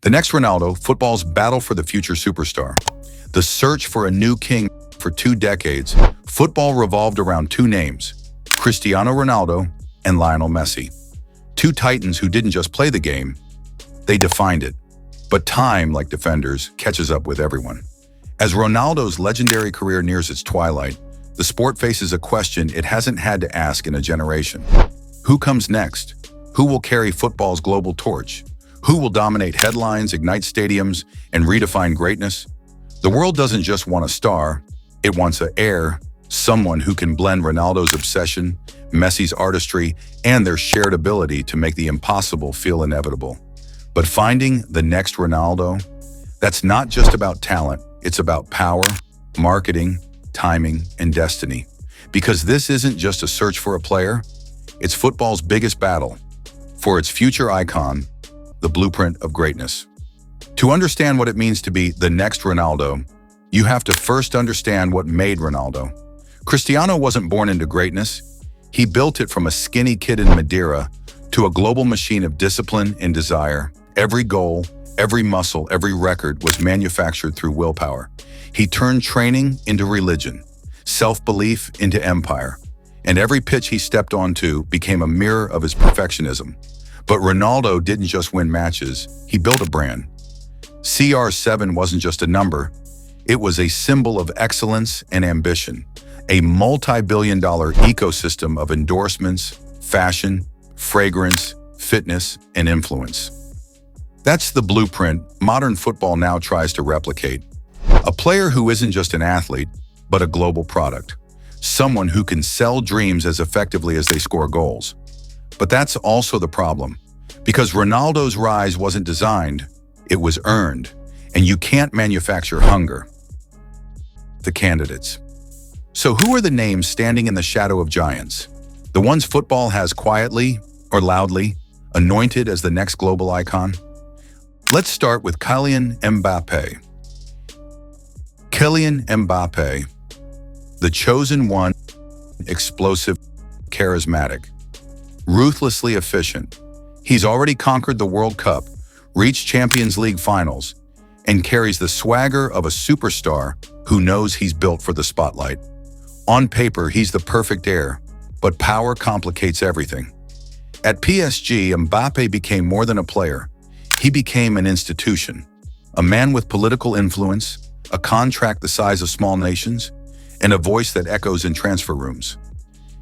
The next Ronaldo, football's battle for the future superstar. The search for a new king. For 2 decades, football revolved around 2 names, Cristiano Ronaldo and Lionel Messi. 2 titans who didn't just play the game, they defined it. But time, like defenders, catches up with everyone. As Ronaldo's legendary career nears its twilight, the sport faces a question it hasn't had to ask in a generation. Who comes next? Who will carry football's global torch? Who will dominate headlines, ignite stadiums, and redefine greatness? The world doesn't just want a star, it wants an heir, someone who can blend Ronaldo's obsession, Messi's artistry, and their shared ability to make the impossible feel inevitable. But finding the next Ronaldo, that's not just about talent, it's about power, marketing, timing, and destiny. Because this isn't just a search for a player, it's football's biggest battle for its future icon, the blueprint of greatness. To understand what it means to be the next Ronaldo, you have to first understand what made Ronaldo. Cristiano wasn't born into greatness. He built it from a skinny kid in Madeira to a global machine of discipline and desire. Every goal, every muscle, every record was manufactured through willpower. He turned training into religion, self-belief into empire, and every pitch he stepped onto became a mirror of his perfectionism. But Ronaldo didn't just win matches, he built a brand. CR7 wasn't just a number, it was a symbol of excellence and ambition, a multi-billion-dollar ecosystem of endorsements, fashion, fragrance, fitness, and influence. That's the blueprint modern football now tries to replicate. A player who isn't just an athlete, but a global product. Someone who can sell dreams as effectively as they score goals. But that's also the problem, because Ronaldo's rise wasn't designed, it was earned, and you can't manufacture hunger. The candidates. So who are the names standing in the shadow of giants? The ones football has quietly, or loudly, anointed as the next global icon? Let's start with Kylian Mbappé. Kylian Mbappé, the chosen one, explosive, charismatic, ruthlessly efficient. He's already conquered the World Cup, reached Champions League finals, and carries the swagger of a superstar who knows he's built for the spotlight. On paper, he's the perfect heir, but power complicates everything. At PSG, Mbappé became more than a player. He became an institution, a man with political influence, a contract the size of small nations, and a voice that echoes in transfer rooms.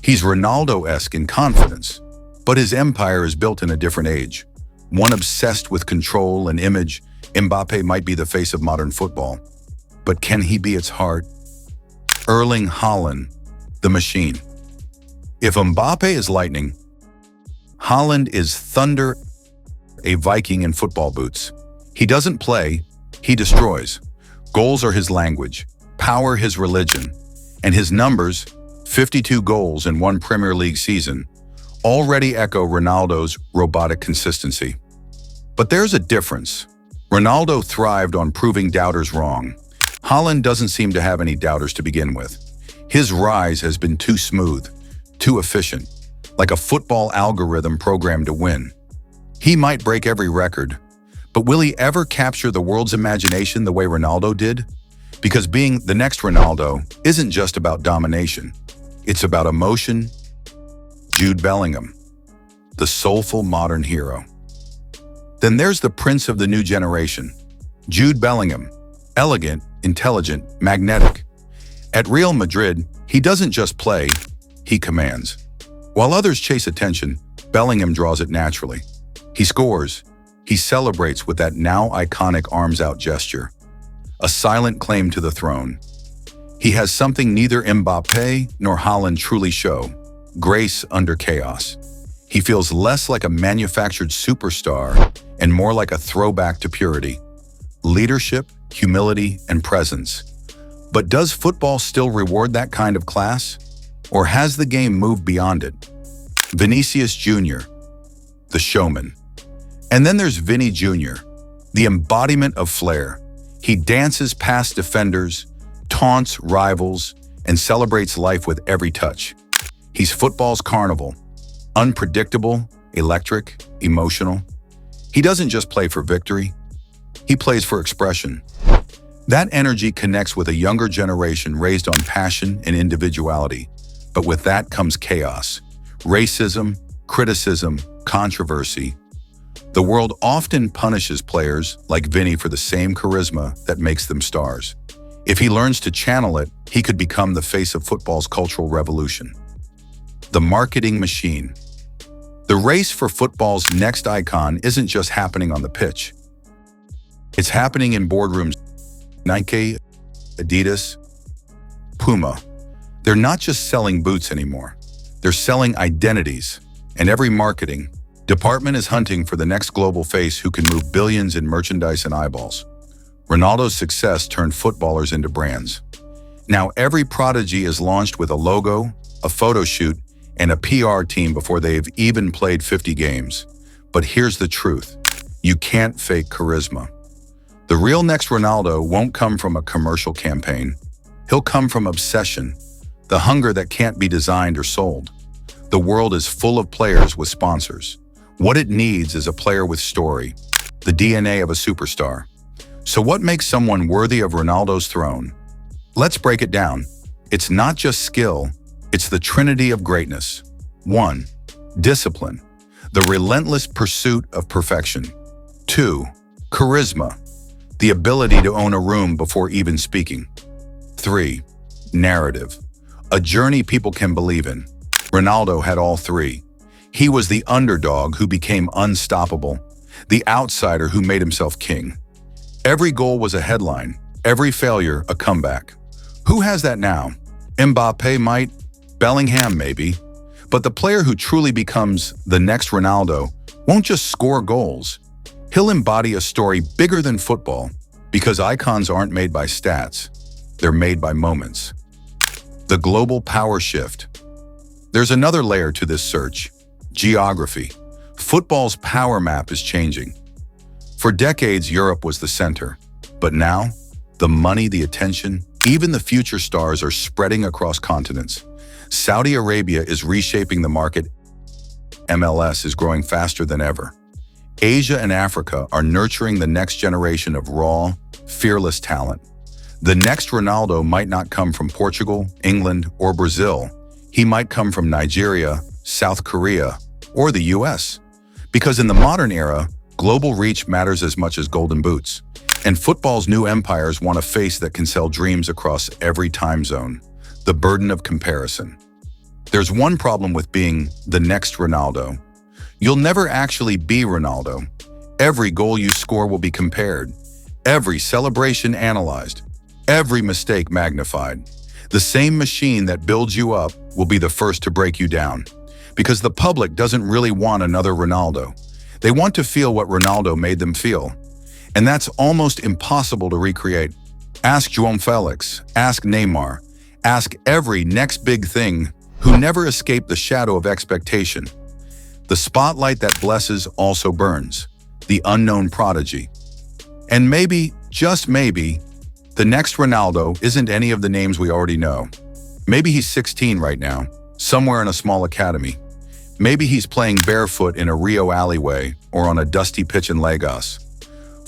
He's Ronaldo-esque in confidence, but his empire is built in a different age. One obsessed with control and image, Mbappé might be the face of modern football. But can he be its heart? Erling Haaland, the machine. If Mbappé is lightning, Haaland is thunder, a Viking in football boots. He doesn't play, he destroys. Goals are his language, power his religion, and his numbers, 52 goals in one Premier League season, already echo Ronaldo's robotic consistency. But there's a difference. Ronaldo thrived on proving doubters wrong. Haaland doesn't seem to have any doubters to begin with. His rise has been too smooth, too efficient, like a football algorithm programmed to win. He might break every record, but will he ever capture the world's imagination the way Ronaldo did? Because being the next Ronaldo isn't just about domination. It's about emotion. Jude Bellingham, the soulful modern hero. Then there's the prince of the new generation, Jude Bellingham, elegant, intelligent, magnetic. At Real Madrid, he doesn't just play, he commands. While others chase attention, Bellingham draws it naturally. He scores, he celebrates with that now iconic arms-out gesture, a silent claim to the throne. He has something neither Mbappé nor Haaland truly show, grace under chaos. He feels less like a manufactured superstar and more like a throwback to purity, leadership, humility, and presence. But does football still reward that kind of class? Or has the game moved beyond it? Vinícius Jr, the showman. And then there's Vinny Jr, the embodiment of flair. He dances past defenders, taunts rivals, and celebrates life with every touch. He's football's carnival, unpredictable, electric, emotional. He doesn't just play for victory, He plays for expression. That energy connects with a younger generation raised on passion and individuality. But with that comes chaos, racism, criticism, controversy. The world often punishes players like Vinny for the same charisma that makes them stars. If he learns to channel it, he could become the face of football's cultural revolution. The marketing machine. The race for football's next icon isn't just happening on the pitch. It's happening in boardrooms. Nike, Adidas, Puma. They're not just selling boots anymore. They're selling identities, and every marketing department is hunting for the next global face who can move billions in merchandise and eyeballs. Ronaldo's success turned footballers into brands. Now every prodigy is launched with a logo, a photo shoot, and a PR team before they've even played 50 games. But here's the truth. You can't fake charisma. The real next Ronaldo won't come from a commercial campaign. He'll come from obsession, the hunger that can't be designed or sold. The world is full of players with sponsors. What it needs is a player with story, the DNA of a superstar. So what makes someone worthy of Ronaldo's throne? Let's break it down. It's not just skill, it's the trinity of greatness. 1. Discipline, the relentless pursuit of perfection. 2. Charisma, the ability to own a room before even speaking. 3. Narrative, a journey people can believe in. Ronaldo had all three. He was the underdog who became unstoppable, the outsider who made himself king. Every goal was a headline, every failure a comeback. Who has that now? Mbappé might, Bellingham maybe, but the player who truly becomes the next Ronaldo won't just score goals. He'll embody a story bigger than football, because icons aren't made by stats, they're made by moments. The global power shift. There's another layer to this search: geography. Football's power map is changing. For decades, Europe was the center, but now, the money, the attention, even the future stars are spreading across continents. Saudi Arabia is reshaping the market. MLS is growing faster than ever. Asia and Africa are nurturing the next generation of raw, fearless talent. The next Ronaldo might not come from Portugal, England, or Brazil. He might come from Nigeria, South Korea, or the US. Because in the modern era, global reach matters as much as golden boots. And football's new empires want a face that can sell dreams across every time zone. The burden of comparison. There's one problem with being the next Ronaldo. You'll never actually be Ronaldo. Every goal you score will be compared. Every celebration analyzed. Every mistake magnified. The same machine that builds you up will be the first to break you down. Because the public doesn't really want another Ronaldo. They want to feel what Ronaldo made them feel. And that's almost impossible to recreate. Ask João Felix, ask Neymar, ask every next big thing who never escaped the shadow of expectation. The spotlight that blesses also burns, the unknown prodigy. And maybe, just maybe, the next Ronaldo isn't any of the names we already know. Maybe he's 16 right now, somewhere in a small academy. Maybe he's playing barefoot in a Rio alleyway or on a dusty pitch in Lagos.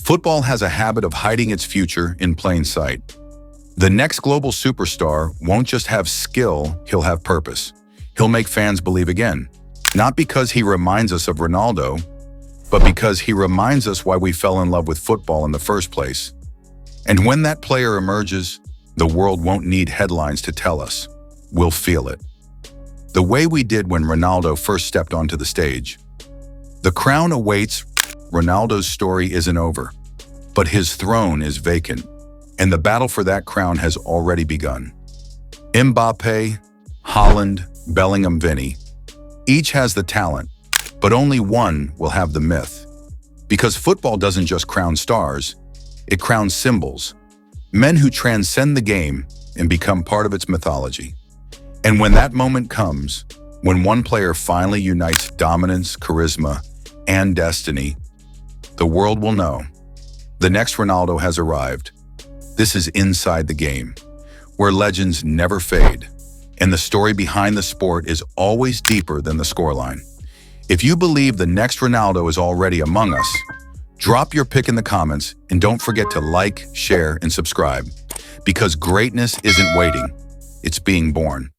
Football has a habit of hiding its future in plain sight. The next global superstar won't just have skill, he'll have purpose. He'll make fans believe again. Not because he reminds us of Ronaldo, but because he reminds us why we fell in love with football in the first place. And when that player emerges, the world won't need headlines to tell us. We'll feel it. The way we did when Ronaldo first stepped onto the stage. The crown awaits. Ronaldo's story isn't over, but his throne is vacant, and the battle for that crown has already begun. Mbappé, Haaland, Bellingham, Vinny, each has the talent, but only one will have the myth. Because football doesn't just crown stars, it crowns symbols, men who transcend the game and become part of its mythology. And when that moment comes, when one player finally unites dominance, charisma, and destiny, the world will know. The next Ronaldo has arrived. This is inside the game, where legends never fade, and the story behind the sport is always deeper than the scoreline. If you believe the next Ronaldo is already among us, Drop your pick in the comments and don't forget to like, share, and subscribe because greatness isn't waiting, it's being born.